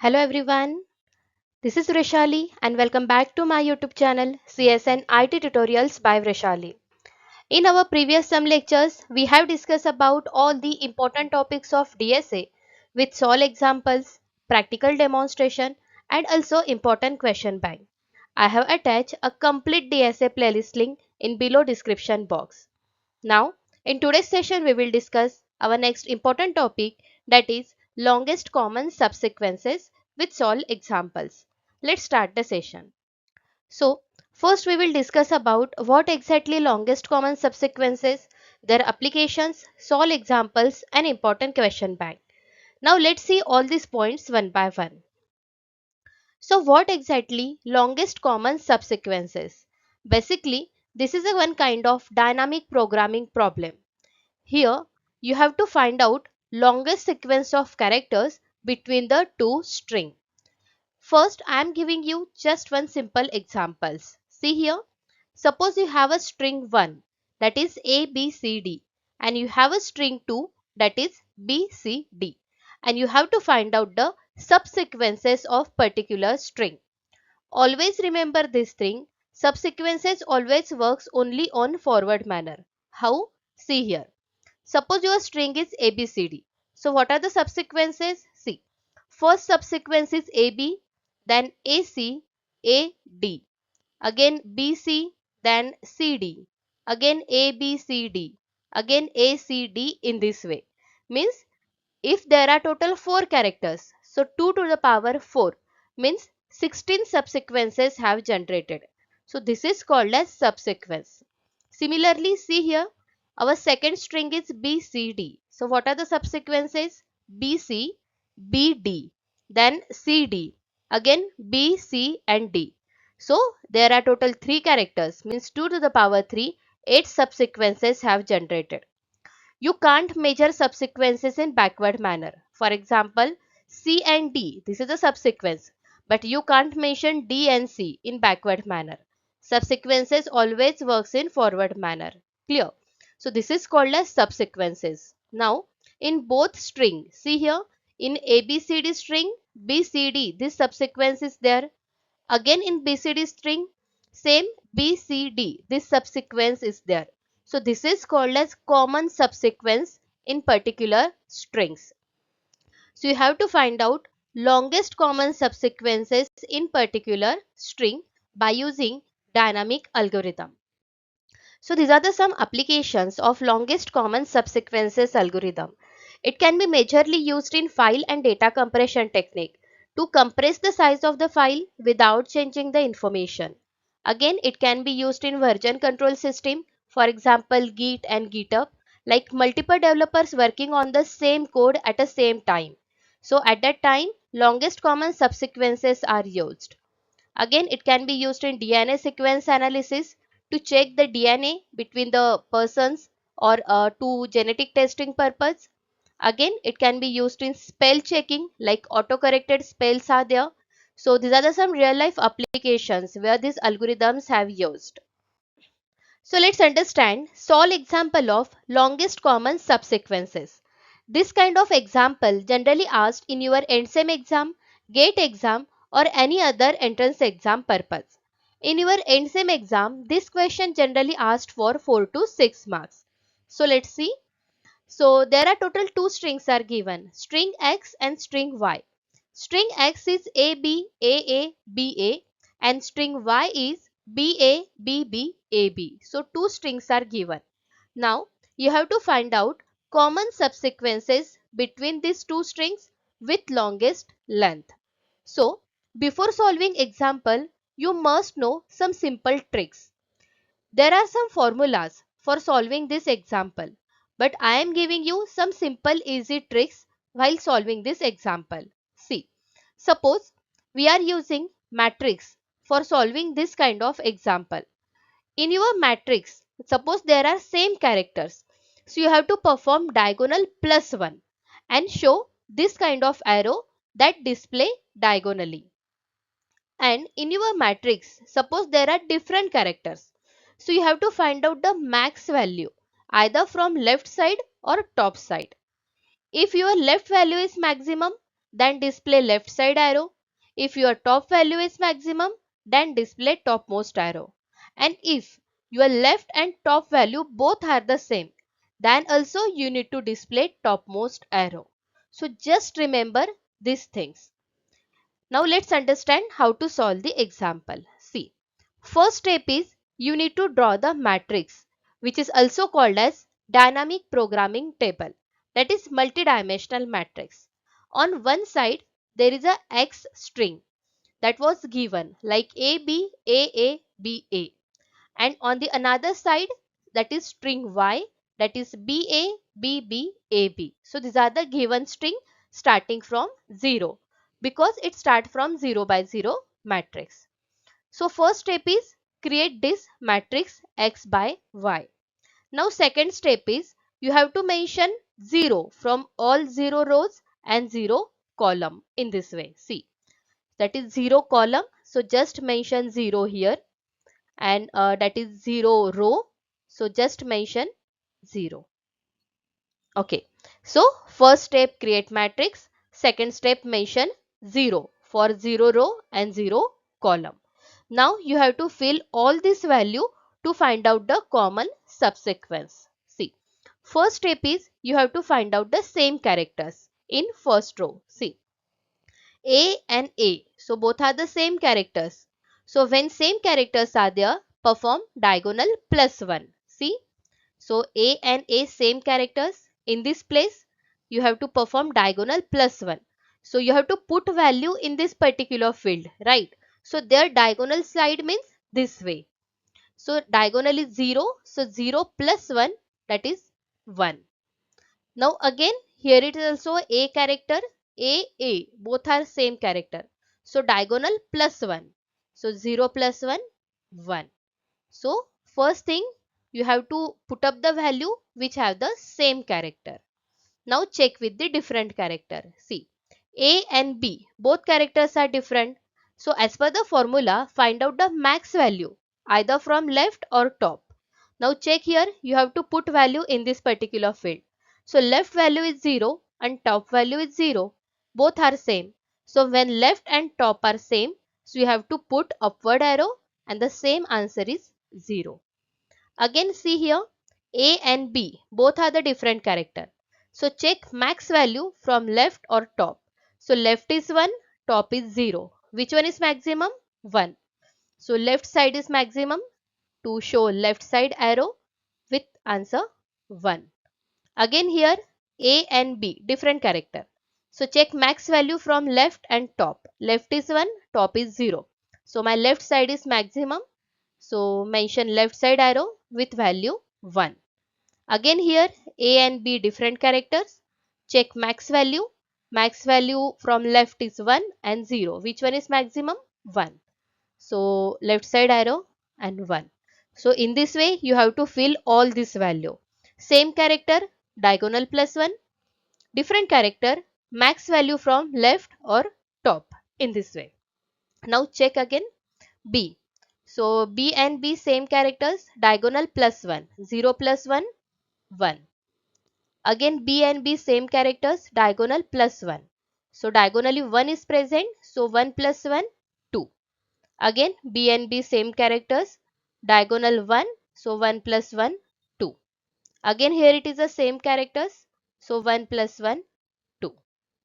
Hello everyone, this is Vrishali and welcome back to my YouTube channel CSN IT Tutorials by Vrishali. In our previous some lectures, we have discussed about all the important topics of DSA with solve examples, practical demonstration and also important question bank. I have attached a complete DSA playlist link in below description box. Now, in today's session, we will discuss our next important topic, that is longest common subsequences with solve examples. Let's start the session. So, first we will discuss about what exactly longest common subsequences, their applications, solve examples and important question bank. Now let's see all these points one by one. So what exactly longest common subsequences? Basically, this is a one kind of dynamic programming problem. Here, you have to find out longest sequence of characters between the two strings. First, I am giving you just one simple examples. See here, suppose you have a string 1 that is A, B, C, D and you have a string 2 that is B, C, D and you have to find out the subsequences of particular string. Always remember this thing, subsequences always works only on forward manner. How? See here. Suppose your string is ABCD. So what are the subsequences? See. First subsequence is AB, then AC, AD. Again BC, then CD. Again ABCD. Again ACD in this way. Means if there are total 4 characters, so 2 to the power 4 means 16 subsequences have generated. So this is called as subsequence. Similarly, see here, our second string is BCD. So what are the subsequences? BC, BD, then CD, again B, C and D. So there are total 3 characters means 2 to the power 3, 8 subsequences have generated. You can't measure subsequences in backward manner. For example, C and D, this is a subsequence, but you can't mention D and C in backward manner. Subsequences always works in forward manner. Clear? So this is called as subsequences. Now, in both string, see here, in ABCD string, BCD, this subsequence is there. Again in BCD string, same BCD, this subsequence is there. So this is called as common subsequence in particular strings. So you have to find out longest common subsequences in particular string by using dynamic algorithm. So these are the some applications of longest common subsequences algorithm. It can be majorly used in file and data compression technique to compress the size of the file without changing the information. Again, it can be used in version control system, for example Git and GitHub, like multiple developers working on the same code at the same time. So at that time, longest common subsequences are used. Again, it can be used in DNA sequence analysis to check the DNA between the persons or to genetic testing purpose. Again, it can be used in spell checking like auto-corrected spells are there. So these are the some real life applications where these algorithms have used. So let's understand solve example of longest common subsequences. This kind of example generally asked in your end-sem exam, gate exam or any other entrance exam purpose. In your end-sem exam, this question generally asked for 4 to 6 marks. So let's see. So there are total two strings are given, string X and string Y. String X is AB, AA, BA and string Y is BA, BB, AB. So two strings are given. Now you have to find out common subsequences between these two strings with longest length. So before solving example, you must know some simple tricks. There are some formulas for solving this example, but I am giving you some simple easy tricks while solving this example. See, suppose we are using matrix for solving this kind of example. In your matrix, suppose there are same characters. So you have to perform diagonal plus 1 and show this kind of arrow that display diagonally. And in your matrix, suppose there are different characters. So you have to find out the max value either from left side or top side. If your left value is maximum, then display left side arrow. If your top value is maximum, then display topmost arrow. And if your left and top value both are the same, then also you need to display topmost arrow. So just remember these things. Now let's understand how to solve the example. See, first step is you need to draw the matrix, which is also called as dynamic programming table, that is multidimensional matrix. On one side there is a X string that was given like AB, AA, BA, and on the another side that is string Y, that is BA, BB, AB. So these are the given string starting from 0 because it starts from 0 by 0 matrix. So first step is create this matrix X by Y. Now second step is you have to mention 0 from all 0 rows and 0 column in this way. See, that is 0 column. So just mention 0 here, and that is 0 row. So just mention 0. Okay. So first step create matrix. Second step mention 0 for 0 row and 0 column. Now you have to fill all this value to find out the common subsequence. See, first step is you have to find out the same characters in first row. See, A and A. So both are the same characters. So when same characters are there, perform diagonal plus 1. See, so A and A same characters. In this place, you have to perform diagonal plus 1. So you have to put value in this particular field, right? So their diagonal side means this way. So diagonal is 0. So 0 plus 1, that is 1. Now again here it is also A character, A, both are same character. So diagonal plus 1. So 0 plus 1, 1. So first thing you have to put up the value which have the same character. Now check with the different character. See, A and B, both characters are different. So as per the formula, find out the max value either from left or top. Now check here, you have to put value in this particular field. So left value is 0 and top value is 0. Both are same. So when left and top are same, so you have to put upward arrow and the same answer is 0. Again see here, A and B both are the different character. So check max value from left or top. So left is 1, top is 0. Which one is maximum? 1. So left side is maximum. To show left side arrow with answer 1. Again here A and B different character. So check max value from left and top. Left is 1, top is 0. So my left side is maximum. So mention left side arrow with value 1. Again here A and B different characters. Check max value. Max value from left is 1 and 0. Which one is maximum? 1. So left side arrow and 1. So in this way you have to fill all this value. Same character, diagonal plus 1. Different character, max value from left or top in this way. Now check again B. So B and B same characters, diagonal plus 1. 0 plus 1, 1. Again B and B same characters, diagonal plus 1. So diagonally 1 is present. So 1 plus 1, 2. Again B and B same characters, diagonal 1. So 1 plus 1, 2. Again here it is the same characters. So 1 plus 1, 2.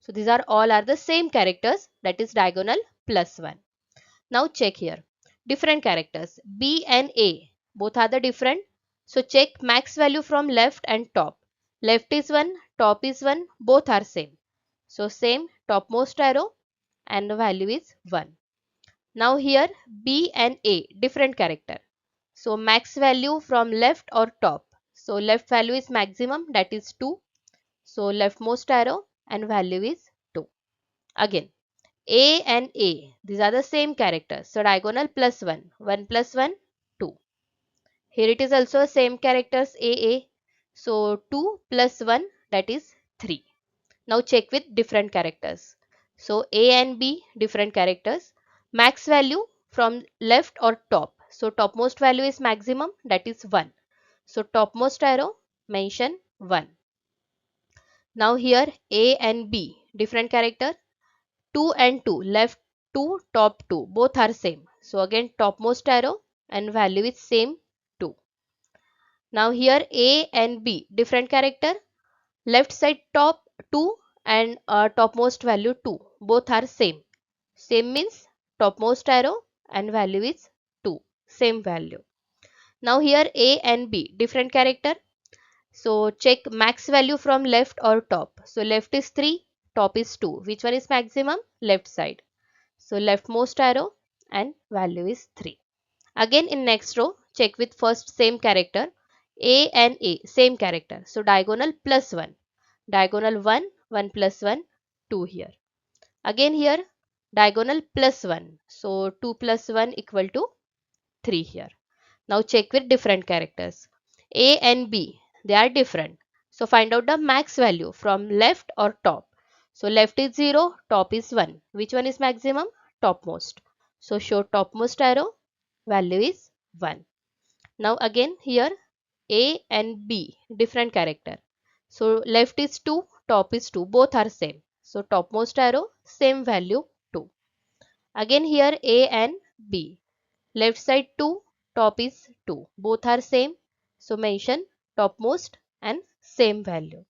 So these are all are the same characters, that is diagonal plus 1. Now check here. Different characters. B and A. Both are the different. So check max value from left and top. Left is 1, top is 1. Both are same. So same topmost arrow and the value is 1. Now here B and A. Different character. So max value from left or top. So left value is maximum, that is 2. So leftmost arrow and value is 2. Again A and A, these are the same characters. So diagonal plus 1. 1 plus 1, 2. Here it is also same characters AA. So 2 plus 1, that is 3. Now check with different characters. So A and B different characters. Max value from left or top. So topmost value is maximum, that is 1. So topmost arrow mention 1. Now here A and B different character. 2 and 2, left 2, top 2, both are same. So again topmost arrow and value is same 2. Now here A and B, different character. Left side top 2 and topmost value 2, both are same. Same means topmost arrow and value is 2, same value. Now here A and B, different character. So check max value from left or top. So left is 3, top is 2. Which one is maximum? Left side. So leftmost arrow and value is 3. Again in next row, check with first same character. A and A, same character. So diagonal plus 1. Diagonal 1, 1 plus 1, 2 here. Again here, diagonal plus 1. So 2 plus 1 equal to 3 here. Now check with different characters. A and B, they are different. So find out the max value from left or top. So left is 0, top is 1. Which one is maximum? Topmost. So show topmost arrow, value is 1. Now again here A and B, different character. So left is 2, top is 2, both are same. So topmost arrow, same value 2. Again here A and B, left side 2, top is 2, both are same. So mention topmost and same value.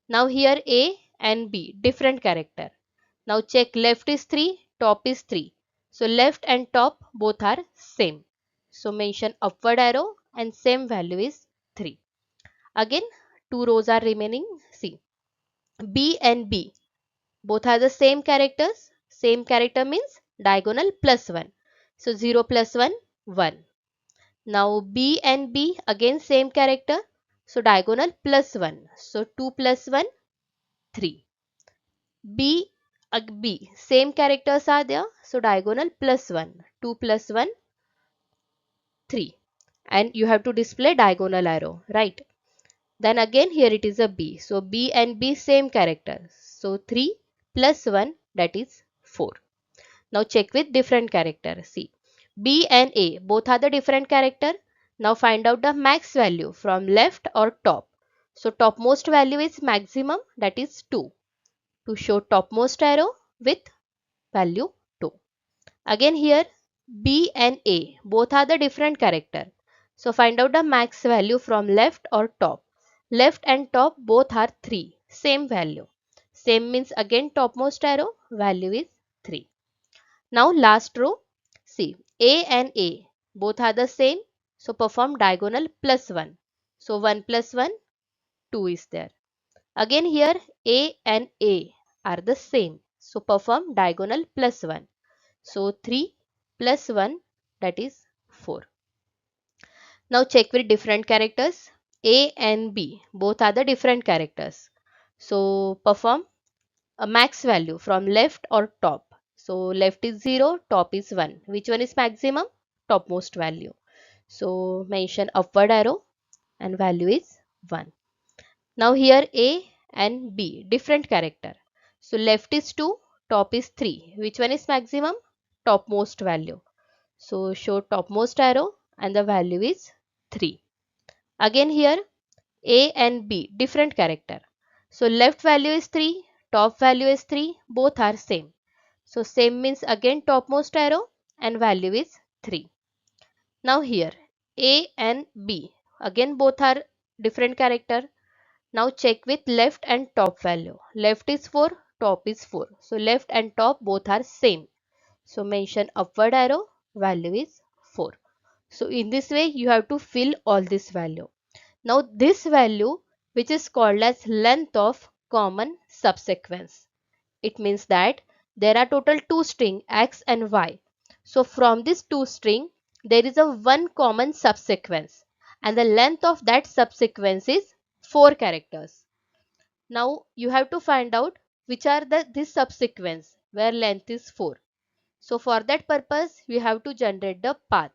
Now here A and B, different character. Now check left is 3, top is 3. So left and top both are same. So mention upward arrow and same value is 3. Again 2 rows are remaining. See, B and B both are the same characters. Same character means diagonal plus 1. So 0 plus 1, 1. Now B and B again same character. So diagonal plus 1. So 2 plus 1, 3. B, B, same characters are there. So diagonal plus 1. 2 plus 1, 3. And you have to display diagonal arrow, right? Then again here it is a B. So B and B same character. So 3 plus 1, that is 4. Now check with different character. See, B and A both are the different character. Now find out the max value from left or top. So topmost value is maximum, that is 2. To show topmost arrow with value 2. Again here B and A both are the different character. So find out the max value from left or top. Left and top both are 3. Same value. Same means again topmost arrow, value is 3. Now last row, see A and A both are the same. So perform diagonal plus 1. So 1 plus 1, 2 is there. Again here A and A are the same. So perform diagonal plus 1. So 3 plus 1, that is 4. Now check with different characters. A and B both are the different characters. So perform a max value from left or top. So left is 0, top is 1. Which one is maximum? Topmost value. So mention upward arrow and value is 1. Now here A and B, different character. So left is 2, top is 3. Which one is maximum? Topmost value. So show topmost arrow and the value is 3. Again here A and B, different character. So left value is 3, top value is 3, both are same. So same means again topmost arrow and value is 3. Now here A and B, again both are different character. Now check with left and top value. Left is 4, top is 4. So left and top both are same. So mention upward arrow, value is 4. So in this way you have to fill all this value. Now this value, which is called as length of common subsequence. It means that there are total two string x and y. So from this two string there is a one common subsequence and the length of that subsequence is 4 characters. Now you have to find out which are this subsequence where length is 4. So for that purpose we have to generate the path.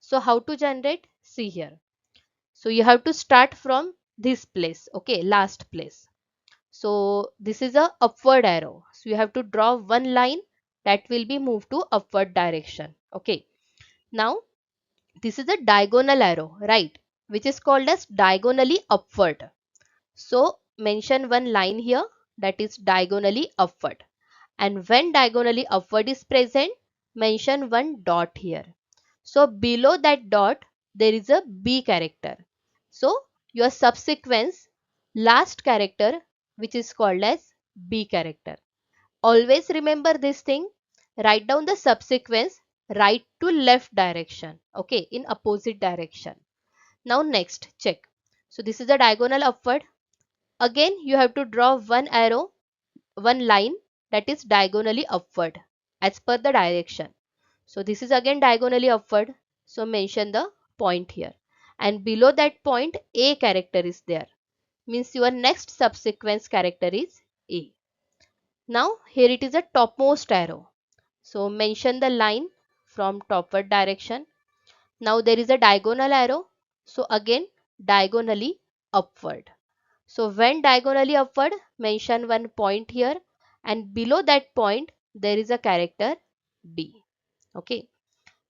So how to generate? See here. So you have to start from this place, okay, last place. So this is a upward arrow. So you have to draw one line that will be moved to upward direction, okay. Now this is a diagonal arrow, right, which is called as diagonally upward. So mention one line here that is diagonally upward. and when diagonally upward is present, mention one dot here. So below that dot, there is a B character. So your subsequence last character, which is called as B character. Always remember this thing. Write down the subsequence right to left direction. Okay, in opposite direction. Now next, check. So this is a diagonal upward. Again, you have to draw one arrow, one line that is diagonally upward as per the direction. So this is again diagonally upward. So mention the point here. And below that point, A character is there. Means your next subsequence character is A. Now here it is a topmost arrow. So mention the line from topward direction. Now there is a diagonal arrow. So again diagonally upward. So when diagonally upward, mention one point here, and below that point there is a character D. Okay.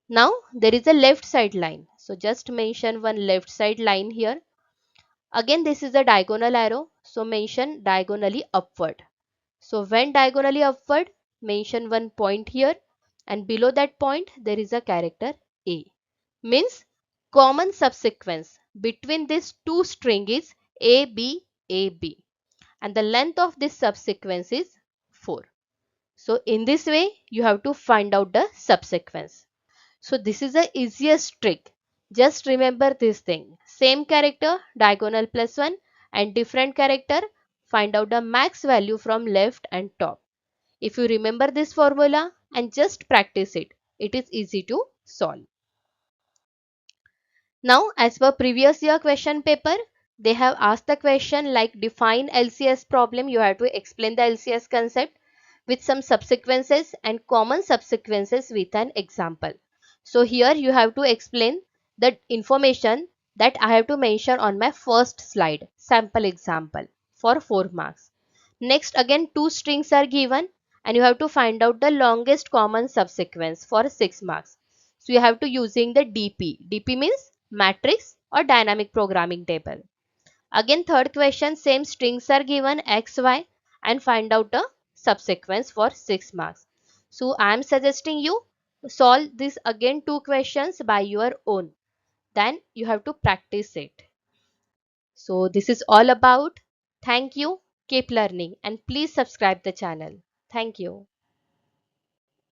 Now there is a left side line. So just mention one left side line here. Again this is a diagonal arrow. So mention diagonally upward. So when diagonally upward, mention one point here, and below that point there is a character A. Means common subsequence between these two string is AB, AB, and the length of this subsequence is 4. So in this way you have to find out the subsequence. So this is the easiest trick. Just remember this thing. Same character, diagonal plus 1, and different character, find out the max value from left and top. If you remember this formula and just practice it, it is easy to solve. Now, as per previous year question paper, they have asked the question like define LCS problem. You have to explain the LCS concept with some subsequences and common subsequences with an example. So here you have to explain the information that I have to mention on my first slide, sample example for 4 marks. Next again two strings are given and you have to find out the longest common subsequence for 6 marks. So you have to using the DP. DP means matrix or dynamic programming table. Again third question, same strings are given x, y and find out a subsequence for 6 marks. So I am suggesting you solve this again two questions by your own. Then you have to practice it. So this is all about. Thank you. Keep learning and please subscribe the channel. Thank you.